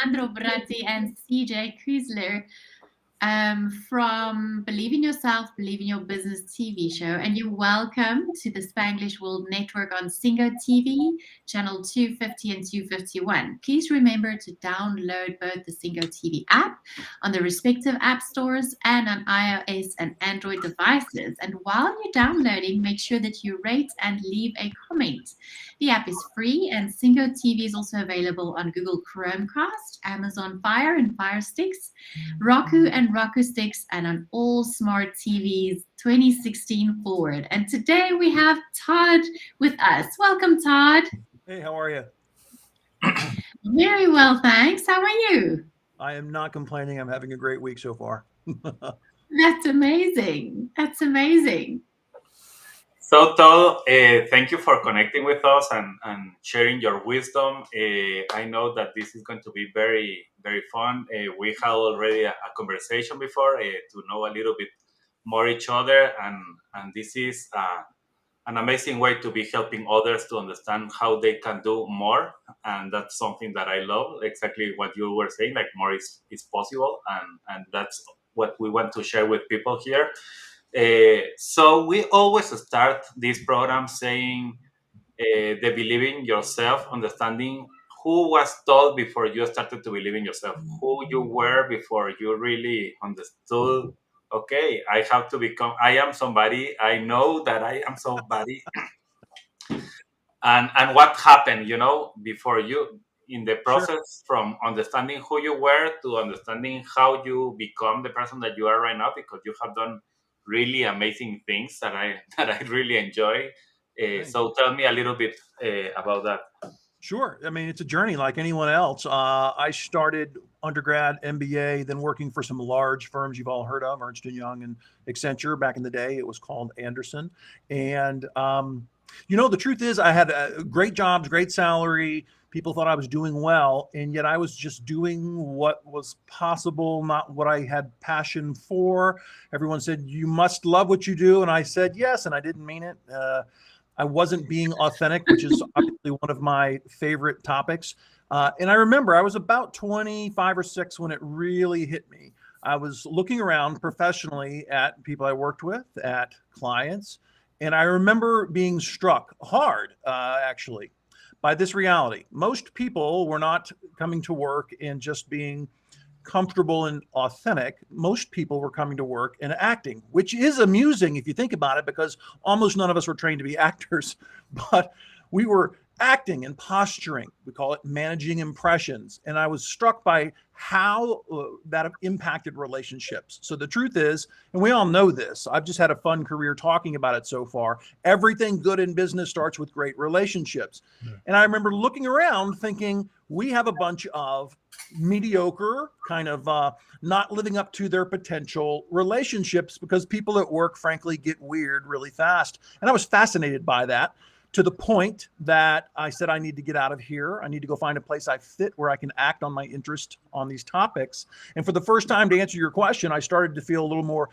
Alejandro Bratti and CJ Kuzler from Believe in Yourself, Believe in Your Business TV show. And you're welcome to the Spanglish World Network on Singo TV, channel 250 and 251. Please remember to download both the Singo TV app on the respective app stores and on iOS and Android devices. And while you're downloading, make sure that you rate and leave a comment. The app is free, and Singo TV is also available on Google Chromecast, Amazon Fire and Fire Sticks, Roku and Roku Sticks, and on all smart TVs 2016 forward. And today we have Todd with us. Welcome, Todd. Hey, how are you? Very well, thanks. How are you? I am not complaining. I'm having a great week so far. That's amazing. That's amazing. So, Todd, thank you for connecting with us and sharing your wisdom. I know that this is going to be very, very fun. We had already a conversation before to know a little bit more each other, and this is an amazing way to be helping others to understand how they can do more. And that's something that I love, exactly what you were saying, like more is possible, and that's what we want to share with people here. So we always start this program saying the believing yourself, understanding who was told before you started to believe in yourself, who you were before you really understood, okay, I am somebody, I know that I am somebody. And what happened, before you in the process from understanding who you were to understanding how you become the person that you are right now, because you have done really amazing things that I that I really enjoy. So tell me a little bit about that. Sure. I mean, it's a journey like anyone else. I started undergrad, MBA, then working for some large firms you've all heard of, Ernst & Young and Accenture. Back in the day, it was called Anderson. And, the truth is I had great jobs, great salary. People thought I was doing well, and yet I was just doing what was possible, not what I had passion for. Everyone said, you must love what you do. And I said, yes, and I didn't mean it. I wasn't being authentic, which is obviously one of my favorite topics. And I remember I was about 25 or 6 when it really hit me. I was looking around professionally at people I worked with, at clients, and I remember being struck hard, actually, by this reality. Most people were not coming to work and just being comfortable and authentic. Most people were coming to work and acting, which is amusing if you think about it, because almost none of us were trained to be actors, but we were acting and posturing. We call it managing impressions. And I was struck by how that impacted relationships. So the truth is, and we all know this, I've just had a fun career talking about it so far, everything good in business starts with great relationships. Yeah. And I remember looking around thinking, we have a bunch of mediocre, kind of not living up to their potential relationships, because people at work, frankly, get weird really fast. And I was fascinated by that, to the point that I said, I need to get out of here. I need to go find a place I fit where I can act on my interest on these topics. And for the first time, to answer your question, I started to feel a little more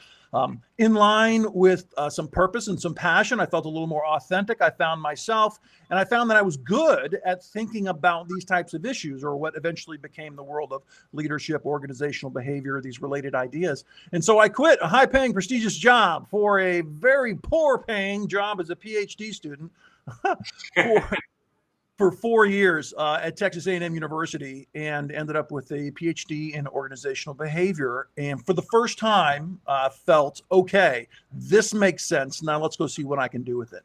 in line with some purpose and some passion. I felt a little more authentic. I found myself, and I found that I was good at thinking about these types of issues, or what eventually became the world of leadership, organizational behavior, these related ideas. And so I quit a high-paying, prestigious job for a very poor-paying job as a PhD student for 4 years at Texas A&M University, and ended up with a PhD in organizational behavior. And for the first time, felt, okay, this makes sense. Now let's go see what I can do with it.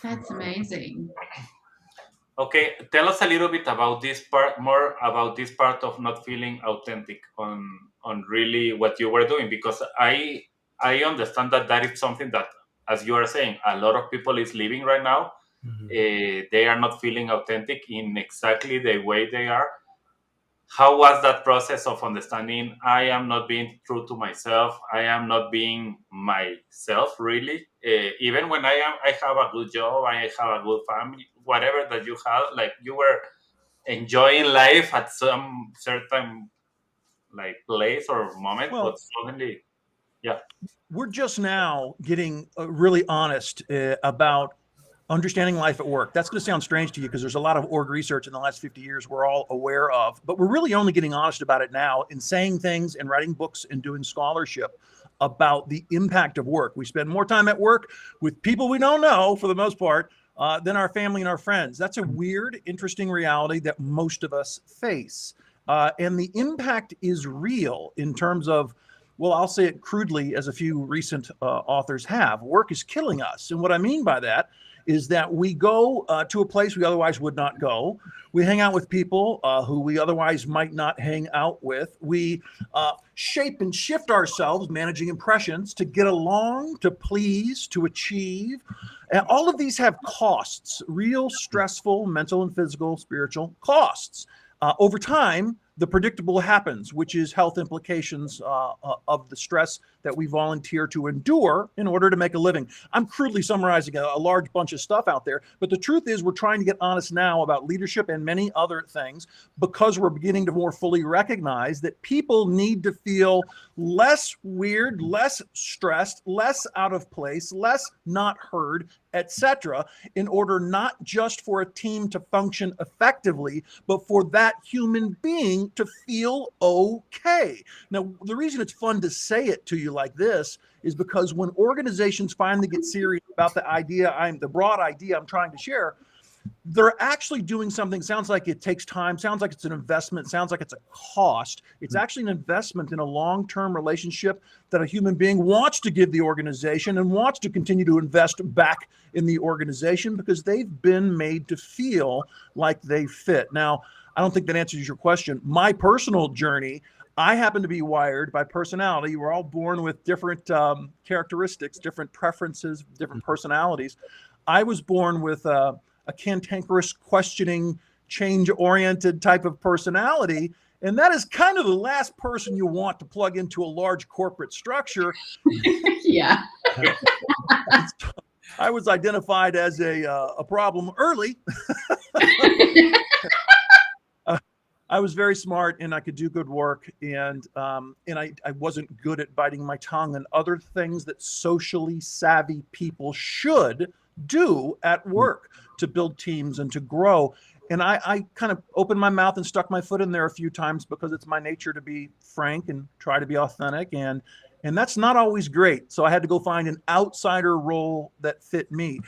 That's amazing. Okay, tell us a little bit about this part, more about this part of not feeling authentic on really what you were doing, because I understand that is something that, as you are saying, a lot of people is living right now. Mm-hmm. They are not feeling authentic in exactly the way they are. How was that process of understanding, I am not being true to myself, I am not being myself really, even when I have a good job, I have a good family, whatever that you have, like you were enjoying life at some certain like place or moment, but suddenly, yeah. We're just now getting really honest about Understanding life at work. That's going to sound strange to you because there's a lot of org research in the last 50 years we're all aware of, but we're really only getting honest about it now in saying things and writing books and doing scholarship about the impact of work. We spend more time at work with people we don't know, for the most part, than our family and our friends. That's a weird, interesting reality that most of us face. And the impact is real in terms of, well, I'll say it crudely, as a few recent authors have. Work is killing us. And what I mean by that is that we go to a place we otherwise would not go. We hang out with people who we otherwise might not hang out with. We shape and shift ourselves, managing impressions, to get along, to please, to achieve. And all of these have costs, real stressful mental and physical, spiritual costs. Over time, the predictable happens, which is health implications of the stress that we volunteer to endure in order to make a living. I'm crudely summarizing a large bunch of stuff out there, but the truth is we're trying to get honest now about leadership and many other things because we're beginning to more fully recognize that people need to feel less weird, less stressed, less out of place, less not heard, etc., in order not just for a team to function effectively, but for that human being to feel okay. Now, the reason it's fun to say it to you like this is because when organizations finally get serious about the broad idea I'm trying to share, they're actually doing something. Sounds like it takes time, sounds like it's an investment, sounds like it's a cost. It's actually an investment in a long-term relationship that a human being wants to give the organization and wants to continue to invest back in the organization because they've been made to feel like they fit. Now, I don't think that answers your question. My personal journey, I happen to be wired by personality. We're all born with different characteristics, different preferences, different personalities. I was born with a cantankerous, questioning, change-oriented type of personality. And that is kind of the last person you want to plug into a large corporate structure. Yeah. I was identified as a problem early. I was very smart and I could do good work, and I wasn't good at biting my tongue and other things that socially savvy people should do at work to build teams and to grow. And I kind of opened my mouth and stuck my foot in there a few times because it's my nature to be frank and try to be authentic. And that's not always great. So I had to go find an outsider role that fit me.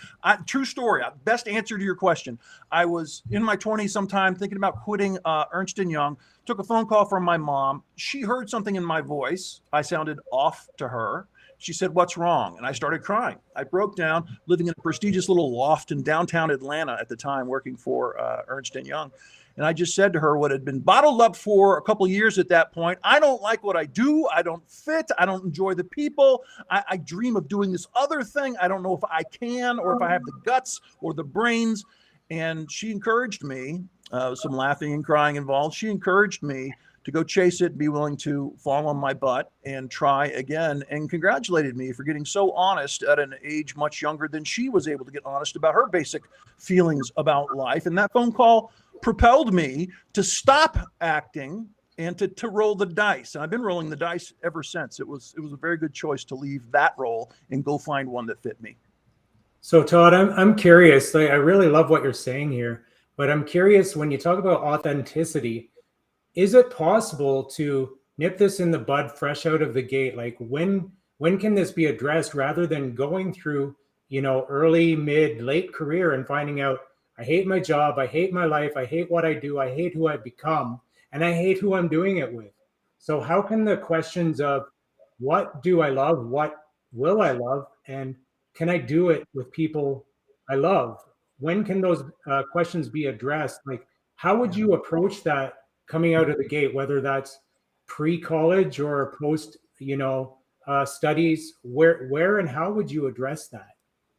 True story. Best answer to your question. I was in my 20s sometime thinking about quitting Ernst & Young. Took a phone call from my mom. She heard something in my voice. I sounded off to her. She said, "What's wrong?" And I started crying. I broke down, living in a prestigious little loft in downtown Atlanta at the time, working for Ernst & Young. And I just said to her what had been bottled up for a couple of years at that point. I don't like what I do. I don't fit. I don't enjoy the people. I dream of doing this other thing. I don't know if I can or if I have the guts or the brains. And she encouraged me, some laughing and crying involved. She encouraged me to go chase it, be willing to fall on my butt and try again, and congratulated me for getting so honest at an age much younger than she was able to get honest about her basic feelings about life. And that phone call propelled me to stop acting and to roll the dice. And I've been rolling the dice ever since. It was a very good choice to leave that role and go find one that fit me. So Todd, I'm curious. I really love what you're saying here, but I'm curious, when you talk about authenticity, is it possible to nip this in the bud fresh out of the gate? Like when can this be addressed rather than going through, early, mid, late career and finding out, I hate my job, I hate my life, I hate what I do, I hate who I've become, and I hate who I'm doing it with. So how can the questions of what do I love, what will I love, and can I do it with people I love? When can those questions be addressed? Like, how would you approach that coming out of the gate, whether that's pre-college or post, studies? Where and how would you address that?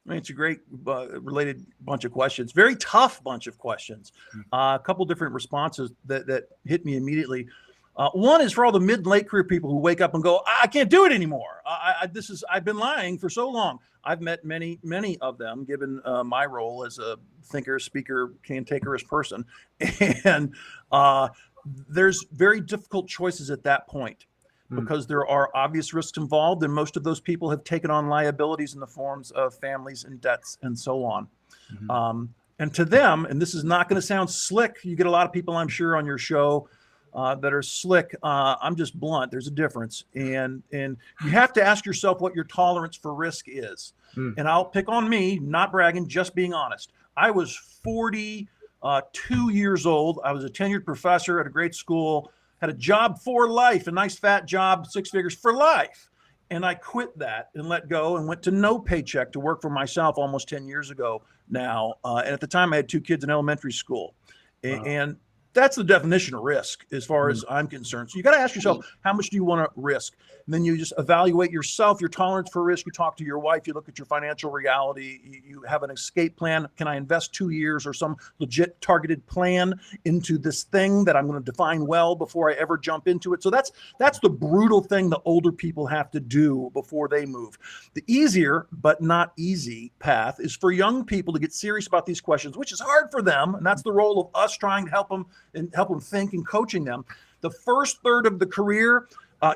I mean, it's a great related bunch of questions, very tough bunch of questions. A couple different responses that hit me immediately. One is for all the mid and late career people who wake up and go, I can't do it anymore. I've been lying for so long. I've met many of them, given my role as a thinker, speaker, cantankerous person. And there's very difficult choices at that point, because there are obvious risks involved, and most of those people have taken on liabilities in the forms of families and debts and so on. And to them, and this is not going to sound slick, you get a lot of people, I'm sure, on your show that are slick. I'm just blunt. There's a difference. And you have to ask yourself what your tolerance for risk is. And I'll pick on me, not bragging, just being honest. I was 42 years old. I was a tenured professor at a great school, had a job for life, a nice fat job, 6 figures for life. And I quit that and let go and went to no paycheck to work for myself almost 10 years ago now. And at the time I had 2 kids in elementary school. Wow. And that's the definition of risk as far as I'm concerned. So you got to ask yourself, how much do you want to risk? And then you just evaluate yourself, your tolerance for risk. You talk to your wife, you look at your financial reality, you have an escape plan. Can I invest 2 years or some legit targeted plan into this thing that I'm going to define well before I ever jump into it? So that's the brutal thing the older people have to do before they move. The easier, but not easy path is for young people to get serious about these questions, which is hard for them. And that's the role of us trying to help them and help them think and coaching them. The first third of the career,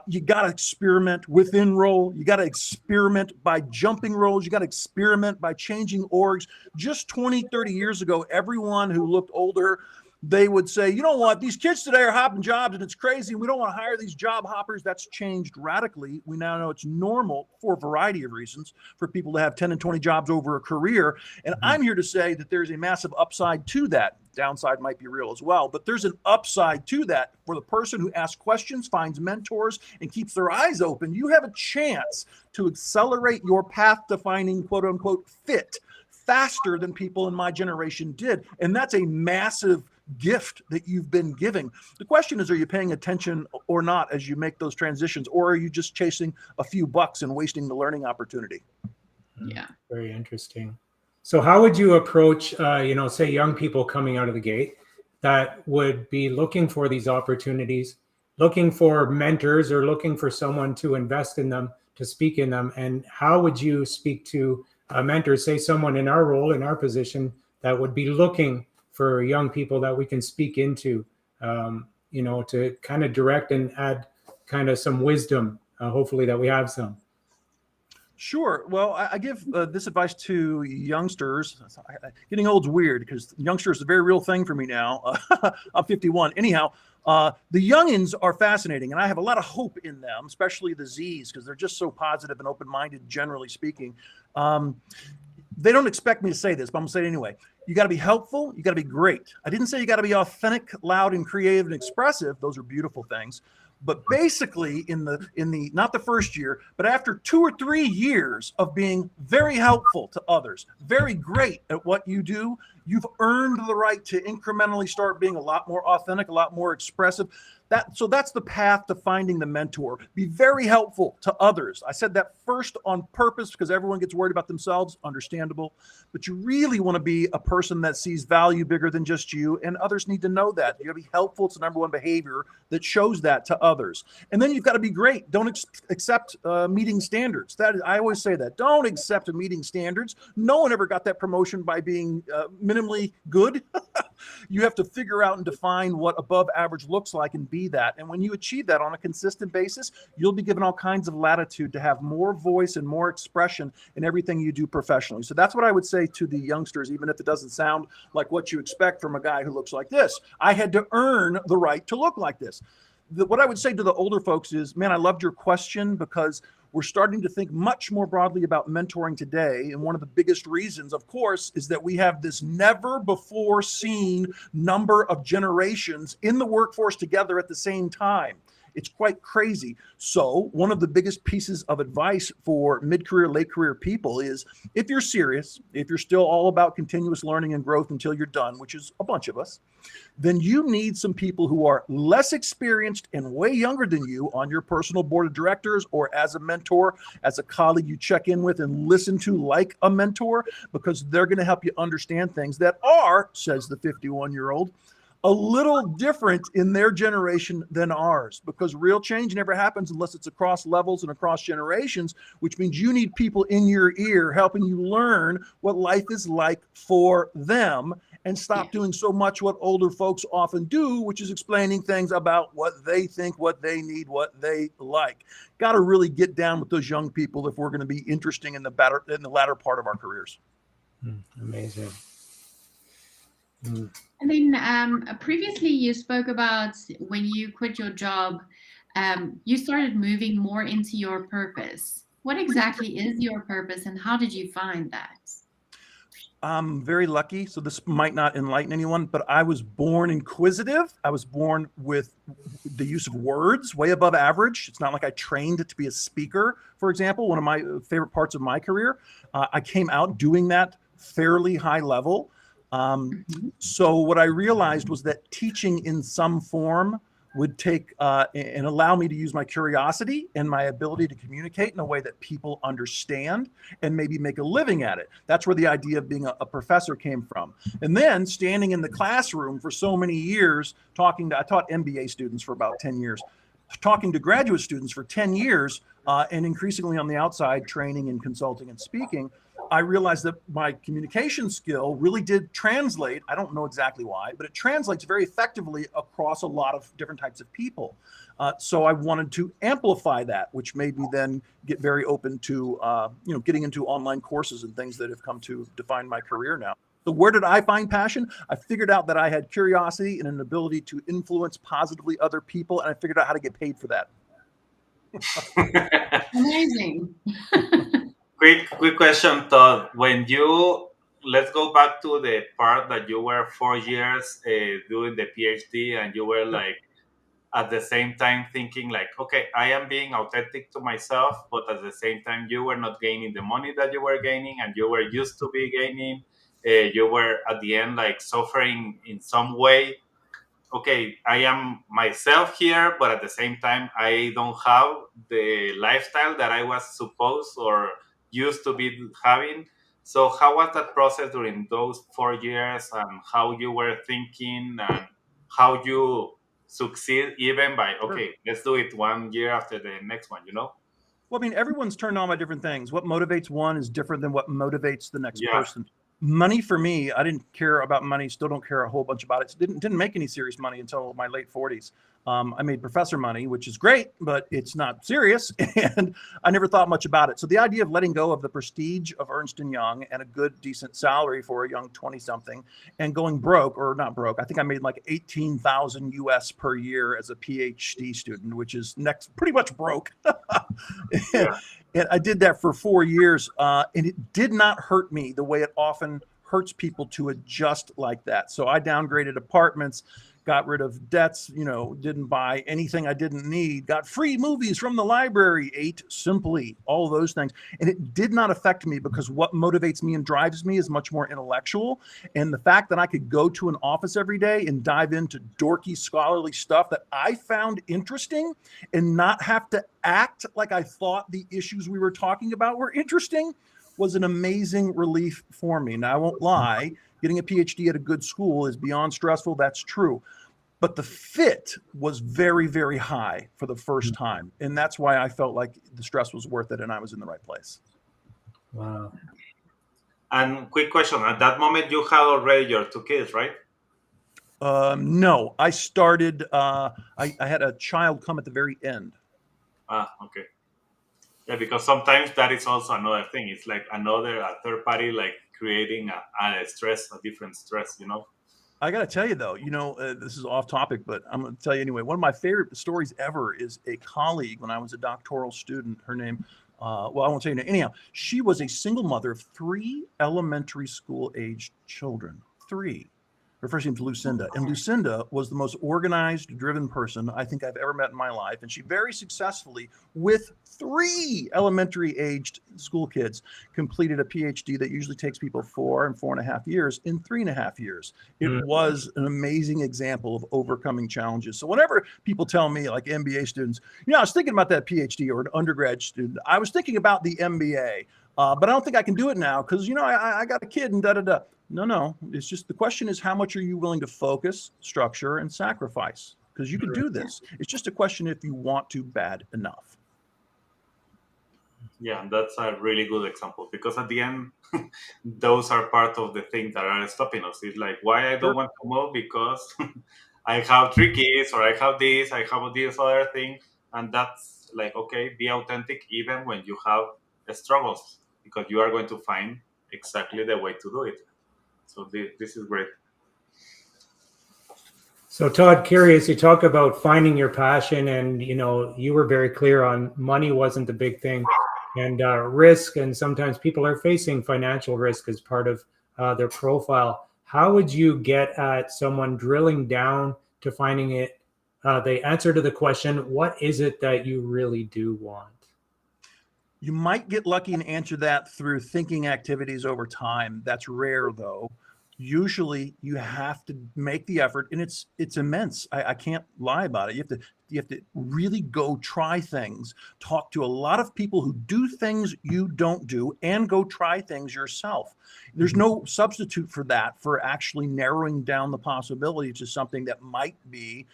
you got to experiment within role. You got to experiment by jumping roles. You got to experiment by changing orgs. Just 20, 30 years ago, everyone who looked older, they would say, you know what, these kids today are hopping jobs and it's crazy. We don't want to hire these job hoppers. That's changed radically. We now know it's normal for a variety of reasons for people to have 10 and 20 jobs over a career. And I'm here to say that there's a massive upside to that. Downside might be real as well, but there's an upside to that for the person who asks questions, finds mentors, and keeps their eyes open. You have a chance to accelerate your path to finding quote unquote fit faster than people in my generation did. And that's a massive gift that you've been giving. The question is, are you paying attention or not as you make those transitions, or are you just chasing a few bucks and wasting the learning opportunity? Yeah. Very interesting. So how would you approach, say young people coming out of the gate that would be looking for these opportunities, looking for mentors or looking for someone to invest in them, to speak in them? And how would you speak to a mentor, say someone in our role, in our position, that would be looking for young people that we can speak into, to kind of direct and add kind of some wisdom, hopefully that we have some. Sure. Well, I give this advice to youngsters. Getting old's weird because youngsters is a very real thing for me now. I'm 51. Anyhow, the youngins are fascinating, and I have a lot of hope in them, especially the Zs, because they're just so positive and open-minded, generally speaking. They don't expect me to say this, but I'm going to say it anyway. You got to be helpful. You got to be great. I didn't say you got to be authentic, loud, and creative and expressive. Those are beautiful things. But basically in the not the first year, but after 2 or 3 years of being very helpful to others, very great at what you do, you've earned the right to incrementally start being a lot more authentic, a lot more expressive. So that's the path to finding the mentor. Be very helpful to others. I said that first on purpose because everyone gets worried about themselves, understandable. But you really want to be a person that sees value bigger than just you, and others need to know that. You got to be helpful. It's the number one behavior that shows that to others. And then you've got to be great. Don't accept meeting standards. I always say that. Don't accept meeting standards. No one ever got that promotion by being minimally good. You have to figure out and define what above average looks like and be that. And when you achieve that on a consistent basis, you'll be given all kinds of latitude to have more voice and more expression in everything you do professionally. So that's what I would say to the youngsters, even if it doesn't sound like what you expect from a guy who looks like this. I had to earn the right to look like this. What I would say to the older folks is, man, I loved your question because we're starting to think much more broadly about mentoring today. And one of the biggest reasons, of course, is that we have this never before seen number of generations in the workforce together at the same time. It's quite crazy. So one of the biggest pieces of advice for mid-career, late career people is if you're serious, if you're still all about continuous learning and growth until you're done, which is a bunch of us, then you need some people who are less experienced and way younger than you on your personal board of directors or as a mentor, as a colleague you check in with and listen to like a mentor, because they're going to help you understand things that are, says the 51-year-old, a little different in their generation than ours, because real change never happens unless it's across levels and across generations, which means you need people in your ear helping you learn what life is like for them and stop doing so much what older folks often do, which is explaining things about what they think, what they need, what they like. Got to really get down with those young people if we're going to be interesting in the latter part of our careers. Amazing. Mm. And then previously you spoke about when you quit your job, you started moving more into your purpose. What exactly is your purpose and how did you find that? I'm very lucky, so this might not enlighten anyone, but I was born inquisitive. I was born with the use of words way above average. It's not like I trained to be a speaker, for example. One of my favorite parts of my career, I came out doing that fairly high level. So what I realized was that teaching in some form would take and allow me to use my curiosity and my ability to communicate in a way that people understand and maybe make a living at it. That's where the idea of being a professor came from. And then standing in the classroom for so many years, I taught MBA students for about 10 years, talking to graduate students for 10 years, and increasingly on the outside, training and consulting and speaking, I realized that my communication skill really did translate. I don't know exactly why, but it translates very effectively across a lot of different types of people. So I wanted to amplify that, which made me then get very open to, getting into online courses and things that have come to define my career now. So where did I find passion? I figured out that I had curiosity and an ability to influence positively other people, and I figured out how to get paid for that. Amazing. Quick question, Todd. Let's go back to the part that you were 4 years doing the PhD, and you were like at the same time thinking like, okay, I am being authentic to myself, but at the same time you were not gaining the money that you were gaining and you were used to be gaining. You were at the end like suffering in some way. Okay, I am myself here, but at the same time, I don't have the lifestyle that I was supposed or used to be having. So, how was that process during those 4 years, and how you were thinking, and how you succeed even by, okay, let's do it 1 year after the next one, you know? Well, I mean, everyone's turned on by different things. What motivates one is different than what motivates the next Yeah. person. Money for me, I didn't care about money, still don't care a whole bunch about it. Didn't make any serious money until my late 40s. I made professor money, which is great, but it's not serious. And I never thought much about it. So the idea of letting go of the prestige of Ernst & Young and a good, decent salary for a young 20-something and going broke, or not broke, I think I made like 18,000 US per year as a PhD student, which is pretty much broke. Yeah. And I did that for 4 years, and it did not hurt me the way it often hurts people to adjust like that. So I downgraded apartments, got rid of debts, didn't buy anything I didn't need, got free movies from the library, ate simply, all those things. And it did not affect me because what motivates me and drives me is much more intellectual. And the fact that I could go to an office every day and dive into dorky scholarly stuff that I found interesting and not have to act like I thought the issues we were talking about were interesting was an amazing relief for me. Now, I won't lie, getting a PhD at a good school is beyond stressful. That's true. But the fit was very, very high for the first time. And that's why I felt like the stress was worth it and I was in the right place. Wow. And quick question, at that moment you had already your 2 kids, right? No, I started, I had a child come at the very end. Okay. Yeah, because sometimes that is also another thing. It's like a third party, like creating a stress, a different stress, I got to tell you, though, this is off topic, but I'm going to tell you anyway. One of my favorite stories ever is a colleague when I was a doctoral student. Her name, I won't tell you. Anyhow, she was a single mother of 3 elementary school aged children. 3. Her first name's Lucinda. And Lucinda was the most organized, driven person I think I've ever met in my life. And she very successfully, with 3 elementary aged school kids, completed a PhD that usually takes people 4 and 4.5 years in 3.5 years. It was an amazing example of overcoming challenges. So whenever people tell me, like MBA students, I was thinking about that PhD, or an undergrad student, I was thinking about the MBA, but I don't think I can do it now because, I got a kid and da-da-da. No. It's just the question is, how much are you willing to focus, structure, and sacrifice? Because you can do this. It's just a question if you want to bad enough. Yeah, that's a really good example because at the end, those are part of the things that are stopping us. It's like, why I don't want to move because I have 3 kids, or I have this other thing. And that's like, okay, be authentic even when you have struggles, because you are going to find exactly the way to do it. So this is great. So Todd, curious, you talk about finding your passion, and you were very clear on money wasn't the big thing, and risk, and sometimes people are facing financial risk as part of their profile. How would you get at someone drilling down to finding it, the answer to the question, what is it that you really do want? You might get lucky and answer that through thinking activities over time. That's rare, though. Usually you have to make the effort, and it's immense. I can't lie about it. You have to really go try things, talk to a lot of people who do things you don't do, and go try things yourself. There's no substitute for that, for actually narrowing down the possibility to something that might be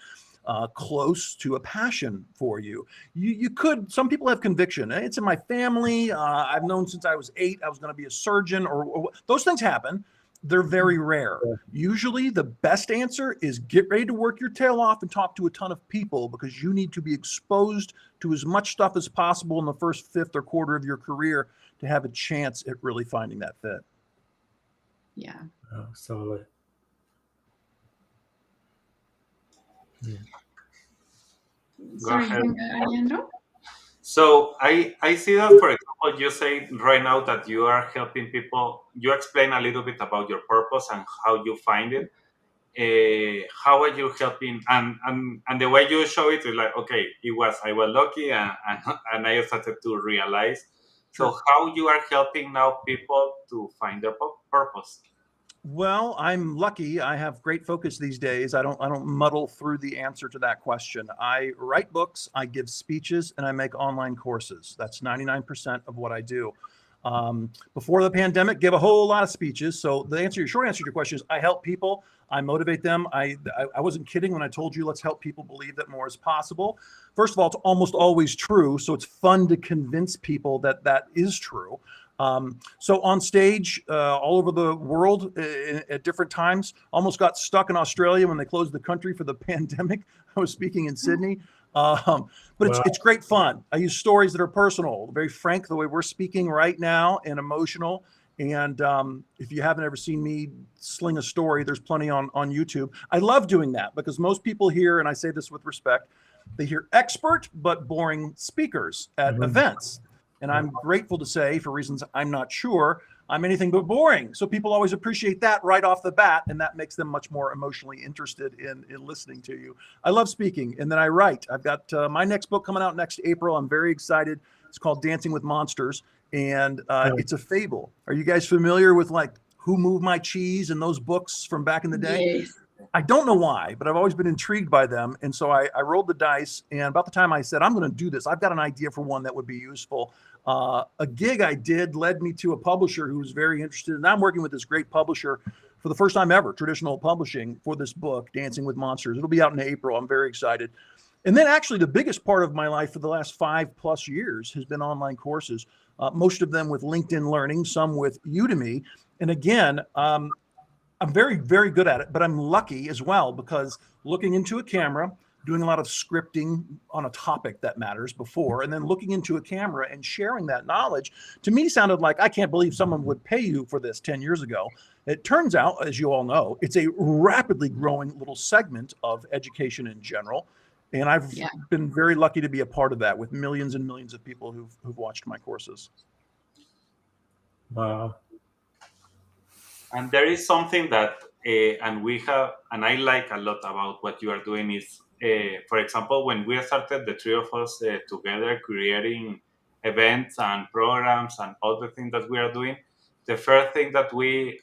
close to a passion for you. You could, some people have conviction. It's in my family. I've known since I was 8, I was going to be a surgeon, or those things happen. They're very rare. Usually the best answer is get ready to work your tail off and talk to a ton of people, because you need to be exposed to as much stuff as possible in the first fifth or quarter of your career to have a chance at really finding that fit. Yeah. Oh, solid. Yeah. Sorry, you can go, Alejandro? So I see that, for example, you say right now that you are helping people. You explain a little bit about your purpose and how you find it. How are you helping? And the way you show it is like, okay, I was lucky, and I started to realize. So how you are helping now people to find their purpose? Well, I'm lucky. I have great focus these days. I don't muddle through the answer to that question. I write books, I give speeches, and I make online courses. That's 99% of what I do. Before the pandemic, give a whole lot of speeches. So short answer to your question is I help people. I motivate them. I wasn't kidding when I told you let's help people believe that more is possible. First of all, it's almost always true. So it's fun to convince people that that is true. So on stage, all over the world at different times, almost got stuck in Australia when they closed the country for the pandemic. I was speaking in Sydney. But it's great fun. I use stories that are personal, very frank, the way we're speaking right now, and emotional. And if you haven't ever seen me sling a story, there's plenty on YouTube. I love doing that because most people hear, and I say this with respect, they hear expert but boring speakers at events. And I'm grateful to say, for reasons I'm not sure, I'm anything but boring. So people always appreciate that right off the bat, and that makes them much more emotionally interested in listening to you. I love speaking, and then I write. I've got my next book coming out next April. I'm very excited. It's called Dancing with Monsters, and it's a fable. Are you guys familiar with like Who Moved My Cheese and those books from back in the day? Yes. I don't know why, but I've always been intrigued by them. And so I rolled the dice, and about the time I said, I'm going to do this, I've got an idea for one that would be useful. A gig I did led me to a publisher who was very interested. And I'm working with this great publisher for the first time ever, traditional publishing, for this book, Dancing with Monsters. It'll be out in April. I'm very excited. And then actually the biggest part of my life for the last 5+ years has been online courses, most of them with LinkedIn Learning, some with Udemy. And again, I'm very, very good at it, but I'm lucky as well because looking into a camera, doing a lot of scripting on a topic that matters before, and then looking into a camera and sharing that knowledge, to me sounded like, I can't believe someone would pay you for this 10 years ago. It turns out, as you all know, it's a rapidly growing little segment of education in general. And I've been very lucky to be a part of that with millions and millions of people who've watched my courses. Wow. And there is something that, and I like a lot about what you are doing is, for example, when we started the three of us together creating events and programs and all the things that we are doing, the first thing that we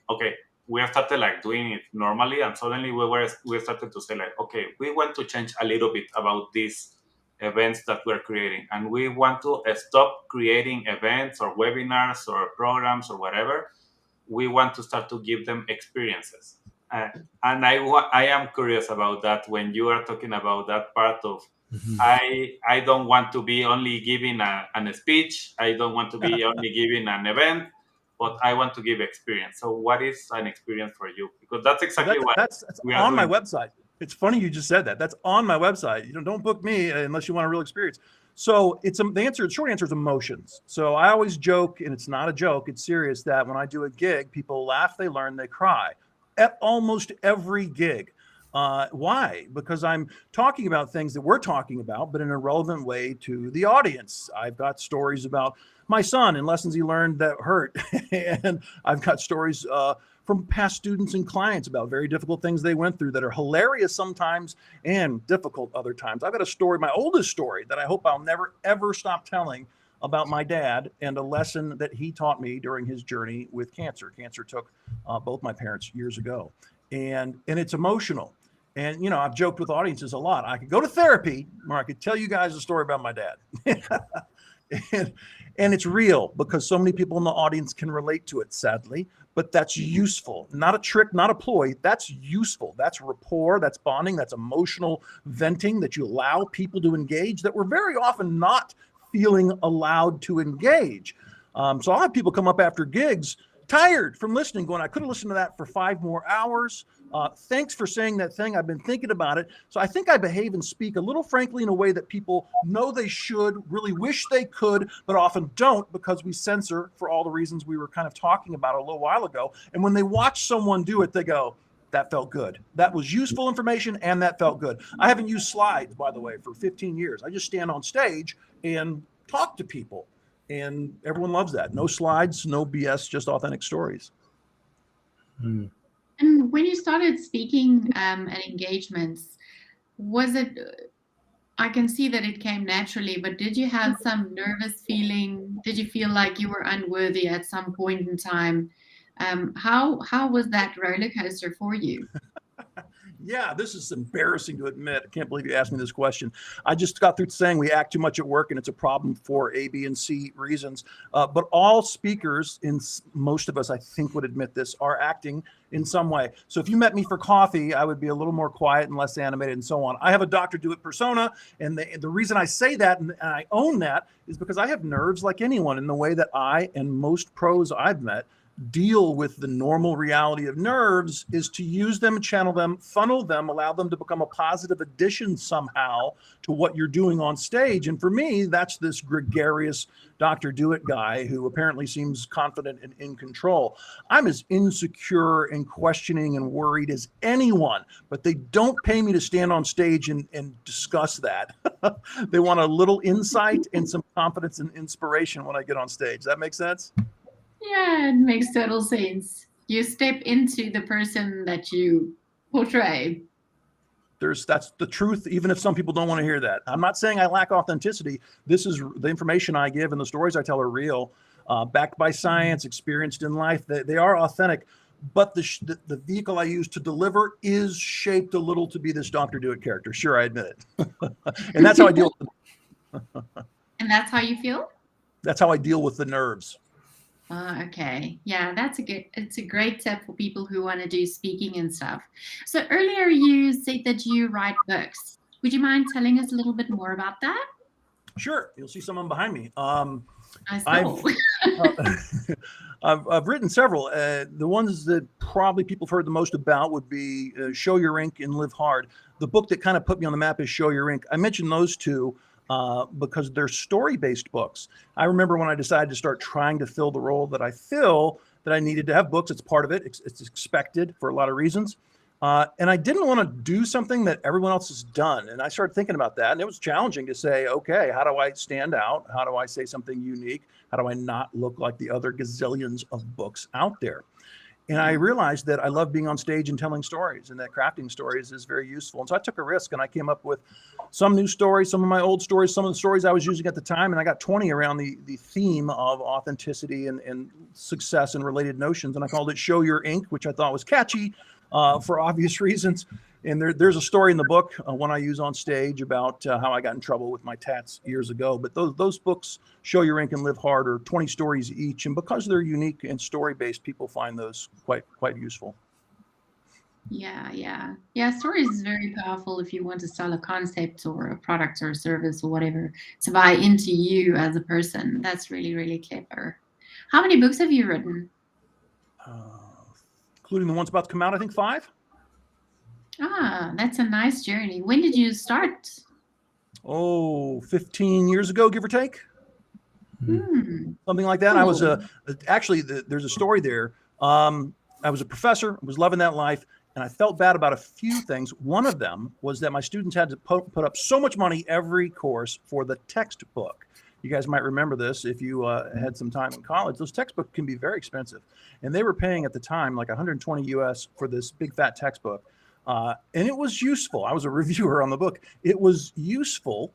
started like doing it normally, and suddenly we started to say like, okay, we want to change a little bit about these events that we're creating, and we want to stop creating events or webinars or programs or whatever. We want to start to give them experiences. And I am curious about that when you are talking about that part of, I don't want to be only giving a speech. I don't want to be only giving an event, but I want to give experience. So what is an experience for you? Because that's exactly that's we are on doing. My website. It's funny you just said that. That's on my website. Don't book me unless you want a real experience. So the short answer is emotions. So I always joke, and it's not a joke, it's serious, that when I do a gig, people laugh, they learn, they cry at almost every gig. Why? Because I'm talking about things that we're talking about, but in a relevant way to the audience. I've got stories about my son and lessons he learned that hurt. And I've got stories from past students and clients about very difficult things they went through that are hilarious sometimes and difficult other times. I've got a story, my oldest story, that I hope I'll never, ever stop telling, about my dad and a lesson that he taught me during his journey with cancer. Cancer took both my parents years ago. And it's emotional. And, you know, I've joked with audiences a lot. I could go to therapy or I could tell you guys a story about my dad. and it's real because so many people in the audience can relate to it, sadly. But that's useful, not a trick, not a ploy. That's useful. That's rapport, that's bonding, that's emotional venting that you allow people to engage that we're very often not feeling allowed to engage. So I'll have people come up after gigs tired from listening, going, I could have listened to that for 5 more hours. Thanks for saying that thing. I've been thinking about it. So I think I behave and speak a little frankly in a way that people know they should, really wish they could, but often don't because we censor for all the reasons we were kind of talking about a little while ago. And when they watch someone do it, they go, that felt good. That was useful information and that felt good. I haven't used slides, by the way, for 15 years. I just stand on stage and talk to people. And everyone loves that. No slides, no BS, just authentic stories. Mm. And when you started speaking at engagements, was it, I can see that it came naturally, but did you have some nervous feeling? Did you feel like you were unworthy at some point in time? How was that roller coaster for you? Yeah, this is embarrassing to admit. I can't believe you asked me this question. I just got through saying we act too much at work and it's a problem for A, B, and C reasons. But all speakers, most of us, I think, would admit this, are acting in some way. So if you met me for coffee, I would be a little more quiet and less animated and so on. I have a Dr. Do It persona. And the reason I say that and I own that is because I have nerves like anyone in the way that I and most pros I've met deal with the normal reality of nerves is to use them, channel them, funnel them, allow them to become a positive addition somehow to what you're doing on stage. And for me, that's this gregarious Dr. Do It guy who apparently seems confident and in control. I'm as insecure and questioning and worried as anyone, but they don't pay me to stand on stage and discuss that. They want a little insight and some confidence and inspiration when I get on stage. Does that make sense? Yeah, it makes total sense. You step into the person that you portray. That's the truth, even if some people don't want to hear that. I'm not saying I lack authenticity. This is the information I give and the stories I tell are real, backed by science, experienced in life. They are authentic, but the vehicle I use to deliver is shaped a little to be this Dr. Do It character. Sure, I admit it. And that's how I deal with it. And that's how you feel? That's how I deal with the nerves. Okay. Yeah, it's a great tip for people who want to do speaking and stuff. So earlier you said that you write books. Would you mind telling us a little bit more about that? Sure. You'll see someone behind me. I saw. I've written several. The ones that probably people have heard the most about would be Show Your Ink and Live Hard. The book that kind of put me on the map is Show Your Ink. I mentioned those two because they're story-based books. I remember when I decided to start trying to fill the role that I fill, that I needed to have books. It's part of it. It's expected for a lot of reasons. And I didn't want to do something that everyone else has done. And I started thinking about that. And it was challenging to say, okay, how do I stand out? How do I say something unique? How do I not look like the other gazillions of books out there? And I realized that I love being on stage and telling stories, and that crafting stories is very useful. And so I took a risk and I came up with some new stories, some of my old stories, some of the stories I was using at the time. And I got 20 around the theme of authenticity and success and related notions. And I called it Show Your Ink, which I thought was catchy for obvious reasons. And there's a story in the book, one I use on stage, about how I got in trouble with my tats years ago. But those books, Show Your Ink and Live Hard, are 20 stories each. And because they're unique and story-based, people find those quite useful. Yeah. Stories is very powerful if you want to sell a concept or a product or a service or whatever, to buy into you as a person. That's really, really clever. How many books have you written? Including the ones about to come out, I think 5. That's a nice journey. When did you start? 15 years ago, give or take. Something like that. Cool. I was actually there's a story there. I was a professor, was loving that life, and I felt bad about a few things. One of them was that my students had to put up so much money every course for the textbook. You guys might remember this if you had some time in college. Those textbooks can be very expensive, and they were paying at the time like 120 US for this big fat textbook, and it was useful. I was a reviewer on the book. It was useful,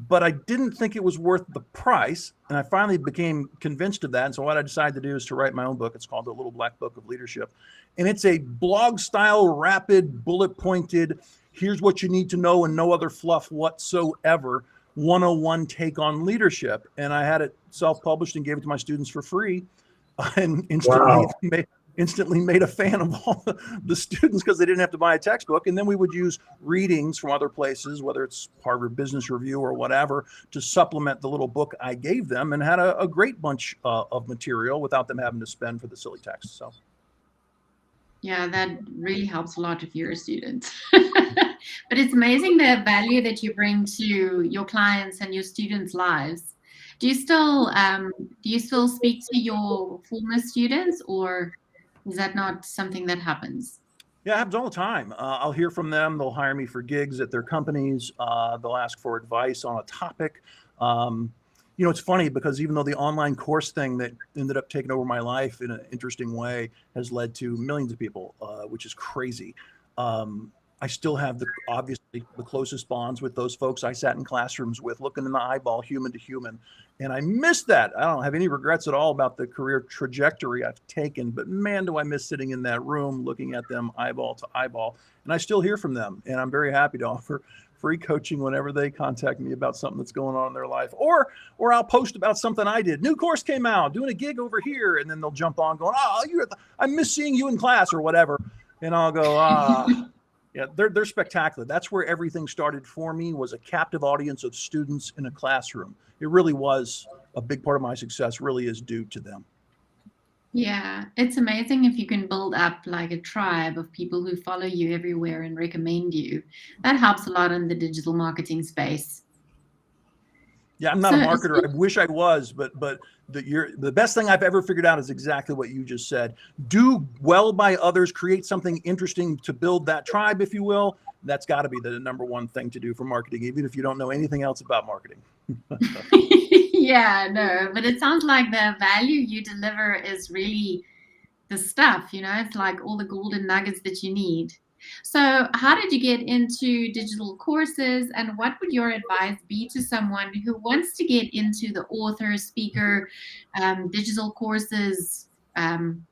but I didn't think it was worth the price. And I finally became convinced of that. And so what I decided to do is to write my own book. It's called The Little Black Book of Leadership. And it's a blog style, rapid, bullet pointed, here's what you need to know and no other fluff whatsoever, 101 take on leadership. And I had it self-published and gave it to my students for free, and instantly made a fan of all the students because they didn't have to buy a textbook. And then we would use readings from other places, whether it's Harvard Business Review or whatever, to supplement the little book I gave them, and had a great bunch of material without them having to spend for the silly text. So. Yeah, that really helps a lot if you're a student. But it's amazing the value that you bring to your clients and your students' lives. Do you still speak to your former students, or is that not something that happens? Yeah, it happens all the time. I'll hear from them. They'll hire me for gigs at their companies. They'll ask for advice on a topic. It's funny because even though the online course thing that ended up taking over my life in an interesting way has led to millions of people, which is crazy. I still have obviously the closest bonds with those folks I sat in classrooms with, looking in the eyeball, human to human. And I miss that. I don't have any regrets at all about the career trajectory I've taken, but man, do I miss sitting in that room, looking at them eyeball to eyeball. And I still hear from them. And I'm very happy to offer free coaching whenever they contact me about something that's going on in their life, or I'll post about something I did. New course came out, doing a gig over here. And then they'll jump on going, I miss seeing you in class or whatever. And I'll go, yeah, they're spectacular. That's where everything started for me, was a captive audience of students in a classroom. It really was a big part of my success, really is due to them. Yeah, it's amazing if you can build up like a tribe of people who follow you everywhere and recommend you. That helps a lot in the digital marketing space. Yeah, I'm not a marketer. I wish I was, but the best thing I've ever figured out is exactly what you just said. Do well by others, create something interesting to build that tribe, if you will. That's got to be the number one thing to do for marketing, even if you don't know anything else about marketing. Yeah, no, but it sounds like the value you deliver is really the stuff, it's like all the golden nuggets that you need. So how did you get into digital courses, and what would your advice be to someone who wants to get into the author, speaker, digital courses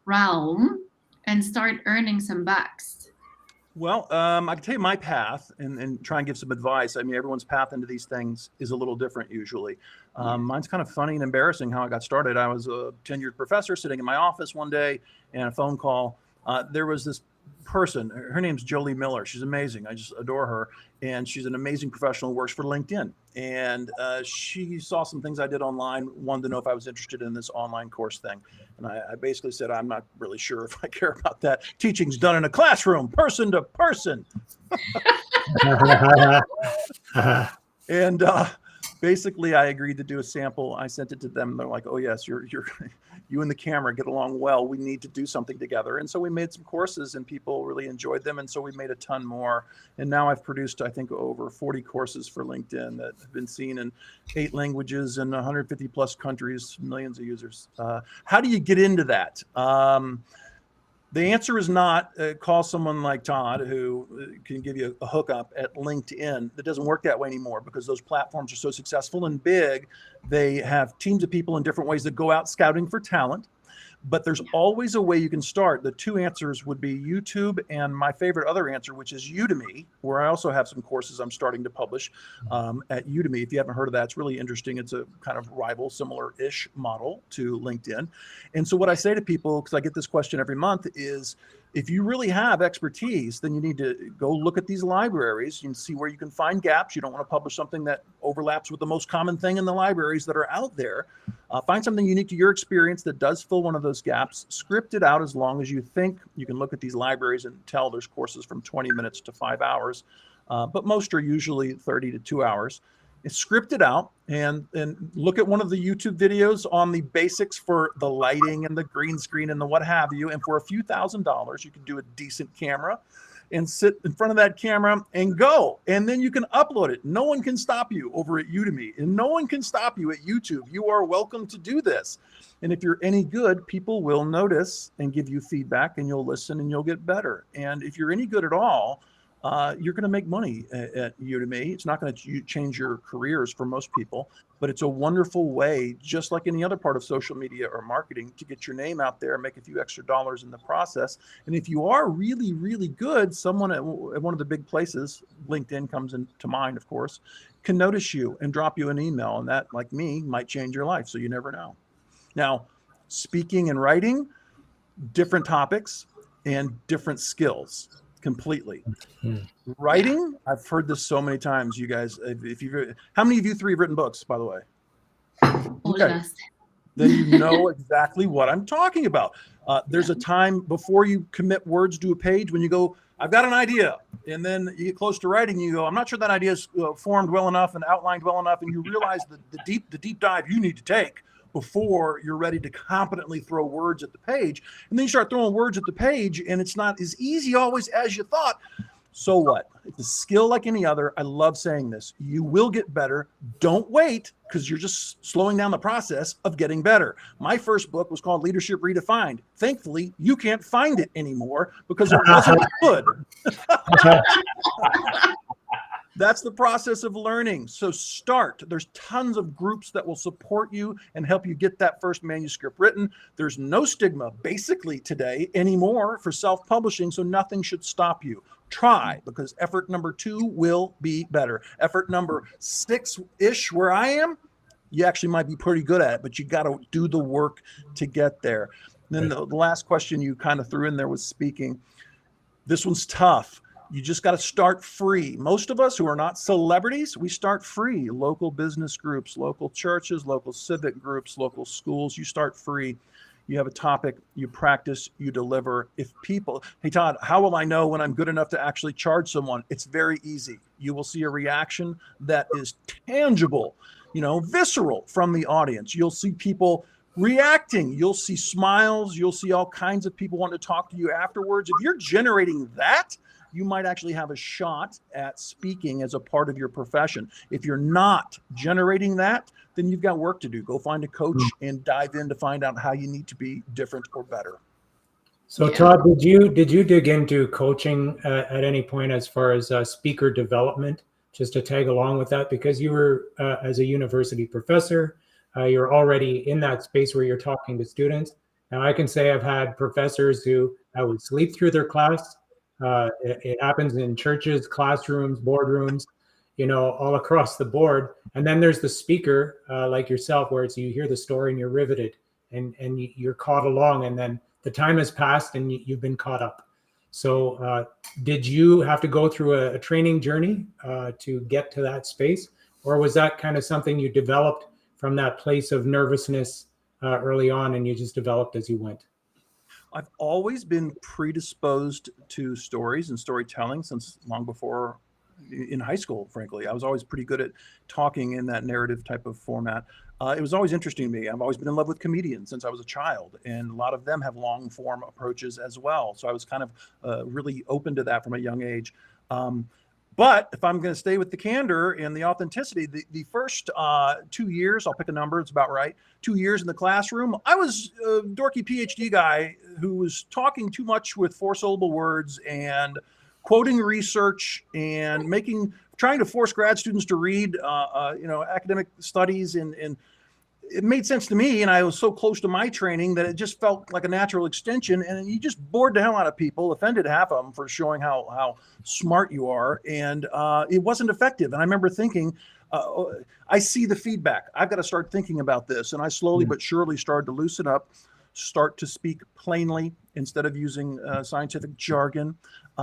realm and start earning some bucks? Well, I can tell you my path and try and give some advice. I mean, everyone's path into these things is a little different usually. Mine's kind of funny and embarrassing how I got started. I was a tenured professor sitting in my office one day, and a phone call. There was this person, her name's Jolie Miller. She's amazing. I just adore her. And she's an amazing professional who works for LinkedIn. And she saw some things I did online, wanted to know if I was interested in this online course thing. And I basically said, I'm not really sure if I care about that. Teaching's done in a classroom, person to person. And basically, I agreed to do a sample. I sent it to them. They're like, "Oh yes, you and the camera get along well. We need to do something together." And so we made some courses, and people really enjoyed them. And so we made a ton more. And now I've produced, I think, over 40 courses for LinkedIn that have been seen in 8 languages and 150 plus countries, millions of users. How do you get into that? The answer is not call someone like Todd who can give you a hookup at LinkedIn. That doesn't work that way anymore because those platforms are so successful and big. They have teams of people in different ways that go out scouting for talent. But there's always a way you can start. The 2 answers would be YouTube and my favorite other answer, which is Udemy, where I also have some courses I'm starting to publish at Udemy. If you haven't heard of that, it's really interesting. It's a kind of rival, similar-ish model to LinkedIn. And so what I say to people, because I get this question every month, is if you really have expertise, then you need to go look at these libraries and see where you can find gaps. You don't want to publish something that overlaps with the most common thing in the libraries that are out there. Find something unique to your experience that does fill one of those gaps. Script it out as long as you think. You can look at these libraries and tell there's courses from 20 minutes to 5 hours, but most are usually 30 to 2 hours. script it out, and look at one of the YouTube videos on the basics for the lighting and the green screen and the what have you. And for a few $1,000s, you can do a decent camera and sit in front of that camera and go. And then you can upload it. No one can stop you over at Udemy, and no one can stop you at YouTube. You are welcome to do this. And if you're any good, people will notice and give you feedback, and you'll listen and you'll get better. And if you're any good at all, you're going to make money at Udemy. It's not going to change your careers for most people, but it's a wonderful way, just like any other part of social media or marketing, to get your name out there and make a few extra dollars in the process. And if you are really, really good, someone at one of the big places, LinkedIn comes into mind, of course, can notice you and drop you an email. And that, like me, might change your life. So you never know. Now, speaking and writing, different topics and different skills. Completely. Writing, I've heard this so many times, you guys. How many of you three have written books, by the way? Okay. Then you know exactly what I'm talking about. There's a time before you commit words to a page when you go, I've got an idea. And then you get close to writing, you go, I'm not sure that idea is formed well enough and outlined well enough. And you realize the deep dive you need to take before you're ready to competently throw words at the page. And then you start throwing words at the page, and it's not as easy always as you thought. So what? It's a skill like any other. I love saying this. You will get better. Don't wait, because you're just slowing down the process of getting better. My first book was called Leadership Redefined. Thankfully, you can't find it anymore because it wasn't good. That's the process of learning. So start. There's tons of groups that will support you and help you get that first manuscript written. There's no stigma basically today anymore for self-publishing, so nothing should stop you. Try, because effort number 2 will be better. Effort number 6-ish, where I am, you actually might be pretty good at it, but you got to do the work to get there. Then the last question you kind of threw in there was speaking. This one's tough. You just got to start free. Most of us who are not celebrities, we start free. Local business groups, local churches, local civic groups, local schools, you start free. You have a topic, you practice, you deliver. If people, hey Todd, how will I know when I'm good enough to actually charge someone? It's very easy. You will see a reaction that is tangible, visceral from the audience. You'll see people reacting. You'll see smiles. You'll see all kinds of people wanting to talk to you afterwards. If you're generating that, you might actually have a shot at speaking as a part of your profession. If you're not generating that, then you've got work to do. Go find a coach and dive in to find out how you need to be different or better. So Todd, did you dig into coaching at any point as far as speaker development, just to tag along with that? Because you were, as a university professor, you're already in that space where you're talking to students. Now I can say I've had professors who I would sleep through their class. It happens in churches, classrooms, boardrooms, all across the board. And then there's the speaker like yourself, where you hear the story and you're riveted and you're caught along, and then the time has passed and you've been caught up. So did you have to go through a training journey to get to that space? Or was that kind of something you developed from that place of nervousness early on, and you just developed as you went? I've always been predisposed to stories and storytelling since long before in high school, frankly. I was always pretty good at talking in that narrative type of format. It was always interesting to me. I've always been in love with comedians since I was a child, and a lot of them have long form approaches as well. So I was kind of really open to that from a young age. But if I'm going to stay with the candor and the authenticity, the first 2 years, I'll pick a number, it's about right, 2 years in the classroom, I was a dorky PhD guy who was talking too much with 4-syllable words and quoting research and trying to force grad students to read, academic studies, and it made sense to me, and I was so close to my training that it just felt like a natural extension, and you just bored the hell out of people, offended half of them for showing how smart you are, and it wasn't effective. And I remember thinking, I see the feedback. I've got to start thinking about this, and I slowly but surely started to loosen up, start to speak plainly instead of using scientific jargon,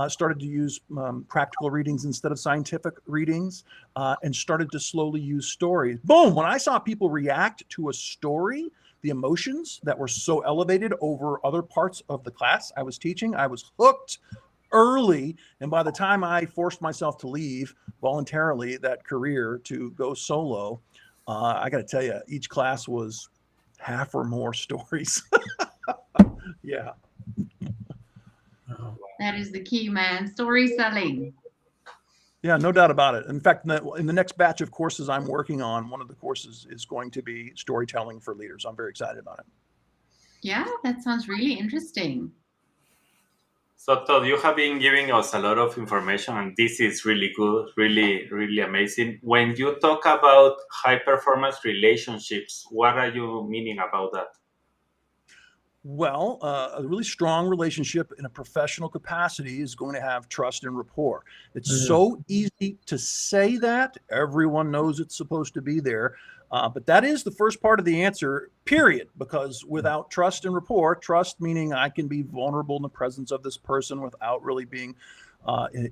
started to use practical readings instead of scientific readings, and started to slowly use stories. Boom! When I saw people react to a story, the emotions that were so elevated over other parts of the class I was teaching, I was hooked. early. And by the time I forced myself to leave voluntarily that career to go solo, I got to tell you, each class was half or more stories. Yeah. That is the key, man. Story selling. Yeah, no doubt about it. In fact, in the next batch of courses I'm working on, one of the courses is going to be storytelling for leaders. I'm very excited about it. Yeah, that sounds really interesting. So Todd, you have been giving us a lot of information, and this is really good, really, really amazing. When you talk about high performance relationships, what are you meaning about that? Well, a really strong relationship in a professional capacity is going to have trust and rapport. It's so easy to say that. Everyone knows it's supposed to be there. But that is the first part of the answer, period. Because without trust and rapport, trust meaning I can be vulnerable in the presence of this person without really being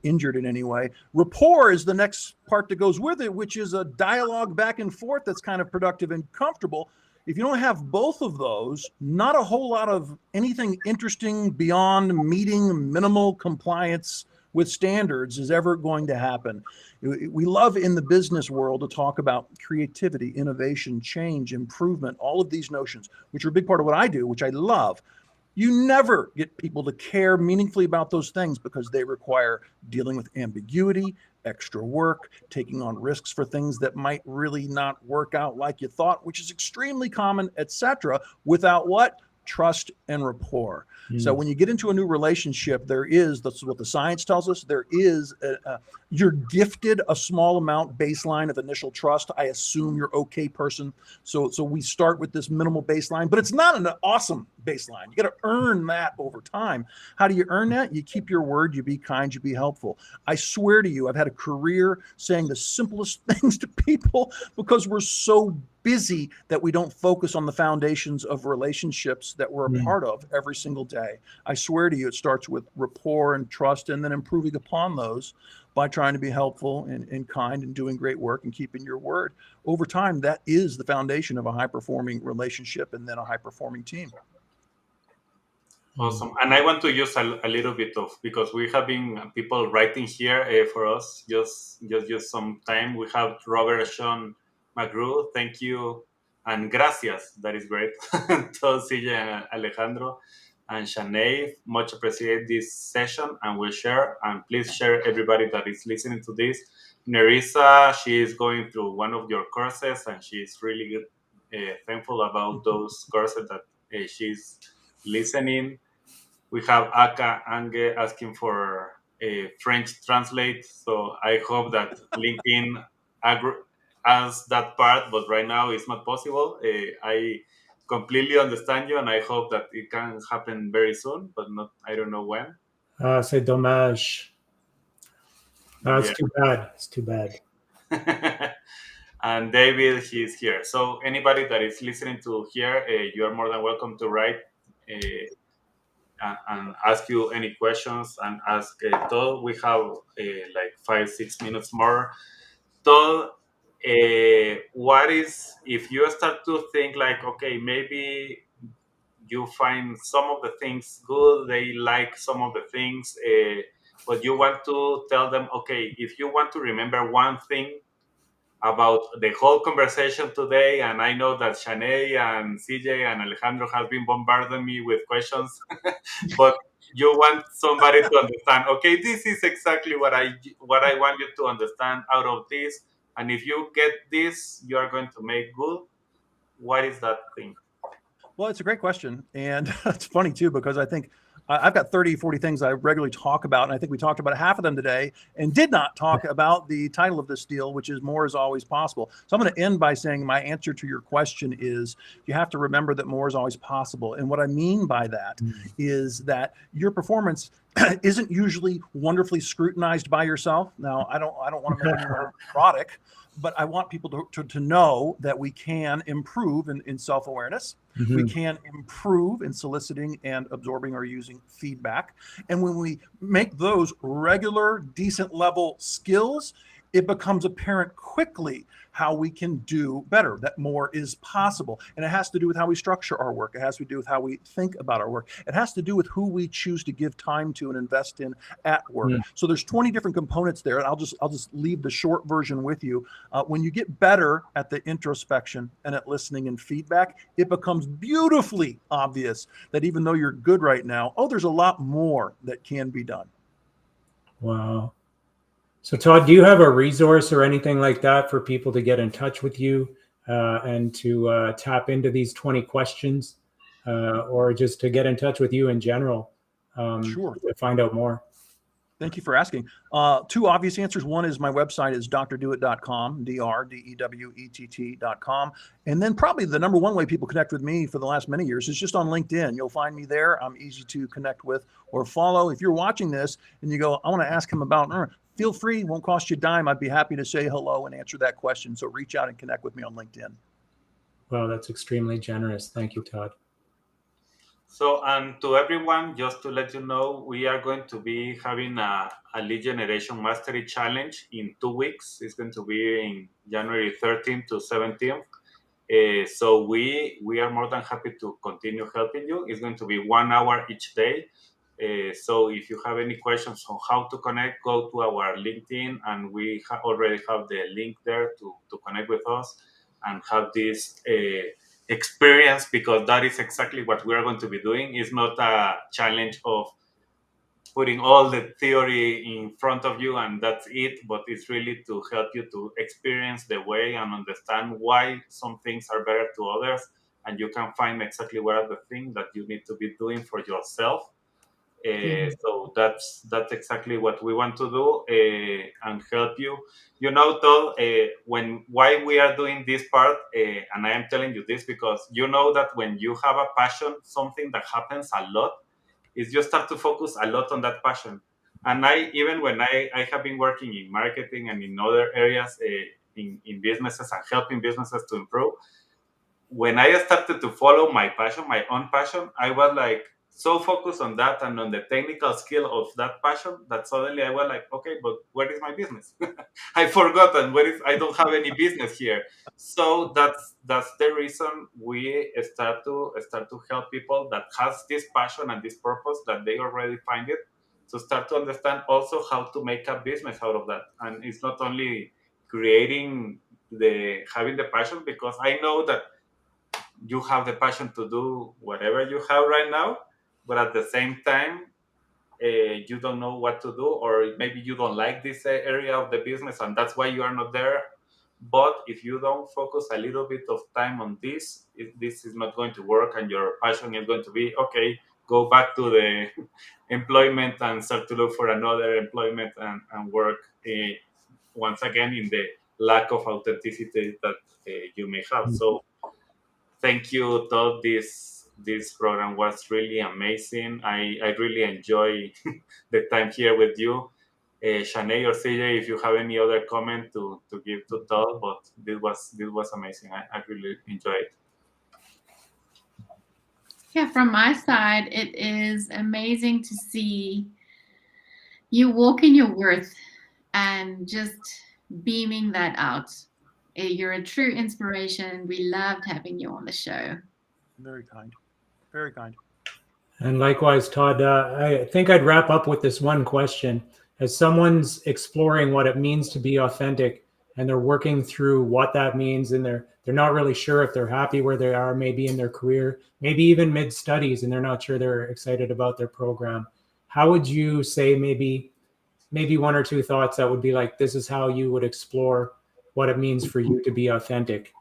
injured in any way. Rapport is the next part that goes with it, which is a dialogue back and forth that's kind of productive and comfortable. If you don't have both of those, not a whole lot of anything interesting beyond meeting minimal compliance with standards is ever going to happen. We love in the business world to talk about creativity, innovation, change, improvement, all of these notions, which are a big part of what I do, which I love. You never get people to care meaningfully about those things because they require dealing with ambiguity, extra work, taking on risks for things that might really not work out like you thought, which is extremely common, etc. Without what? Trust and rapport. So when you get into a new relationship, that's what the science tells us, you're gifted a small amount baseline of initial trust. I assume you're okay person. So we start with this minimal baseline, but it's not an awesome baseline. You got to earn that over time. How do you earn that? You keep your word, you be kind, you be helpful. I swear to you, I've had a career saying the simplest things to people because we're so busy that we don't focus on the foundations of relationships that we're a part of every single day. I swear to you, it starts with rapport and trust, and then improving upon those by trying to be helpful and kind and doing great work and keeping your word. Over time, that is the foundation of a high-performing relationship and then a high-performing team. Awesome. And I want to use a little bit of, because we have been people writing here for us, just some time. We have Robert Sean McGrew, thank you, and gracias, that is great. To CJ and Alejandro and Shanei, much appreciate this session, and we'll share, and please share everybody that is listening to this. Nerissa, she is going through one of your courses, and she's really thankful about those courses that she's listening. We have Aka Ange asking for a French translate, so I hope that LinkedIn as that part, but right now it's not possible. I completely understand you, and I hope that it can happen very soon, but I don't know when. C'est dommage. It's too bad. It's too bad. And David, he's here. So anybody that is listening to here, you are more than welcome to write and ask you any questions and ask Todd. We have like 5-6 minutes more. Todd, what is, if you start to think like, okay, maybe you find some of the things good, they like some of the things, but you want to tell them, okay, if you want to remember one thing about the whole conversation today, and I know that Shanei and CJ and Alejandro have been bombarding me with questions, but you want somebody to understand, okay, this is exactly what I want you to understand out of this, and if you get this, you are going to make good. What is that thing? Well, it's a great question. And it's funny too, because I think I've got 30, 40 things I regularly talk about. And I think we talked about half of them today and did not talk about the title of this deal, which is More is Always Possible. So I'm going to end by saying my answer to your question is you have to remember that more is always possible. And what I mean by that is that your performance isn't usually wonderfully scrutinized by yourself. Now, I don't want to make anyone neurotic, but I want people to know that we can improve in self-awareness. We can improve in soliciting and absorbing or using feedback. And when we make those regular, decent level skills, it becomes apparent quickly how we can do better, that more is possible. And it has to do with how we structure our work. It has to do with how we think about our work. It has to do with who we choose to give time to and invest in at work. So there's 20 different components there. And I'll just leave the short version with you. When you get better at the introspection and at listening and feedback, it becomes beautifully obvious that even though you're good right now, there's a lot more that can be done. Wow. So Todd, do you have a resource or anything like that for people to get in touch with you and to tap into these 20 questions or just to get in touch with you in general Sure. to find out more? Thank you for asking. Two obvious answers. One is my website is drdewett.com, DRDEWETT.com. And then probably the number one way people connect with me for the last many years is just on LinkedIn. You'll find me there. I'm easy to connect with or follow. If you're watching this and you go, I want to ask him about, feel free. It won't cost you a dime. I'd be happy to say hello and answer that question. So reach out and connect with me on LinkedIn. Wow, that's extremely generous. Thank you, Todd. So, and to everyone, just to let you know, we are going to be having a lead generation mastery challenge in 2 weeks. It's going to be in January 13th to 17th. So we are more than happy to continue helping you. It's going to be 1 hour each day. So if you have any questions on how to connect, go to our LinkedIn, and we already have the link there to connect with us and have this experience, because that is exactly what we are going to be doing. It's not a challenge of putting all the theory in front of you and that's it, but it's really to help you to experience the way and understand why some things are better to others, and you can find exactly what are the things that you need to be doing for yourself. So that's exactly what we want to do and help you. You know, Todd, why we are doing this part, and I am telling you this because you know that when you have a passion, something that happens a lot is you start to focus a lot on that passion. And even when I have been working in marketing and in other areas in businesses and helping businesses to improve, when I started to follow my passion, my own passion, I was like so focused on that and on the technical skill of that passion that suddenly I was like, okay, but where is my business? I forgot, and I don't have any business here. So that's the reason we start to help people that has this passion and this purpose that they already find it, to start to understand also how to make a business out of that. And it's not only creating having the passion, because I know that you have the passion to do whatever you have right now, but at the same time, you don't know what to do, or maybe you don't like this area of the business, and that's why you are not there. But if you don't focus a little bit of time on this, this is not going to work, and your passion is going to be, okay, go back to the employment and start to look for another employment and work once again in the lack of authenticity that you may have. So thank you, Todd. This program was really amazing. I really enjoy the time here with you. Shanei or CJ, if you have any other comment to give to Todd, but this was amazing. I really enjoyed it. Yeah, from my side, it is amazing to see you walk in your worth and just beaming that out. You're a true inspiration. We loved having you on the show. Very kind. Very kind. And likewise, Todd, I think I'd wrap up with this one question. As someone's exploring what it means to be authentic, and they're working through what that means, and they're not really sure if they're happy where they are, maybe in their career, maybe even mid-studies, and they're not sure they're excited about their program, how would you say maybe one or two thoughts that would be like, this is how you would explore what it means for you to be authentic?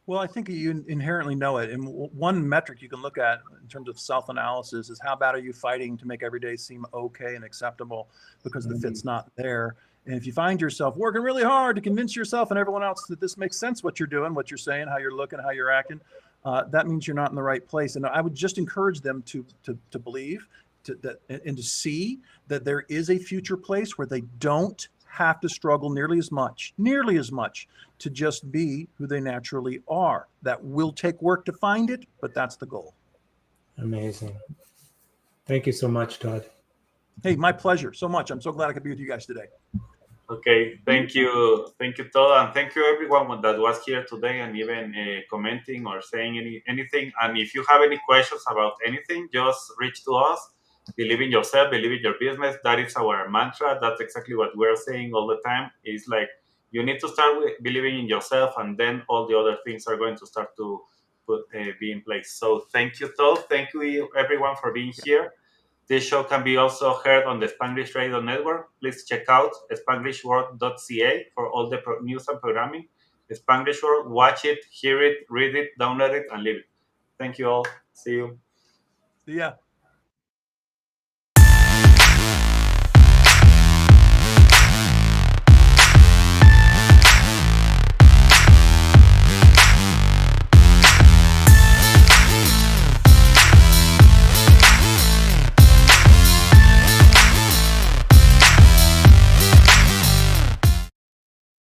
Well, I think you inherently know it. And one metric you can look at in terms of self-analysis is how bad are you fighting to make every day seem okay and acceptable because the fit's not there. And if you find yourself working really hard to convince yourself and everyone else that this makes sense, what you're doing, what you're saying, how you're looking, how you're acting, that means you're not in the right place. And I would just encourage them to believe and to see that there is a future place where they don't have to struggle nearly as much to just be who they naturally are. That will take work to find it, but that's the goal. Amazing. Thank you so much, Todd. Hey, my pleasure so much. I'm so glad I could be with you guys today. Okay, thank you, Todd, and thank you everyone that was here today and even commenting or saying anything. And if you have any questions about anything, just reach to us. Believe in yourself, believe in your business. That is our mantra. That's exactly what we're saying all the time. It's like you need to start with believing in yourself, and then all the other things are going to start to be in place. So thank you, Todd. Thank you everyone for being here. This show can be also heard on the Spanglish Radio Network. Please check out SpanglishWorld.ca for all the news and programming. Spanglish World, watch it, hear it, read it, download it, and leave it. Thank you all. See you. See ya.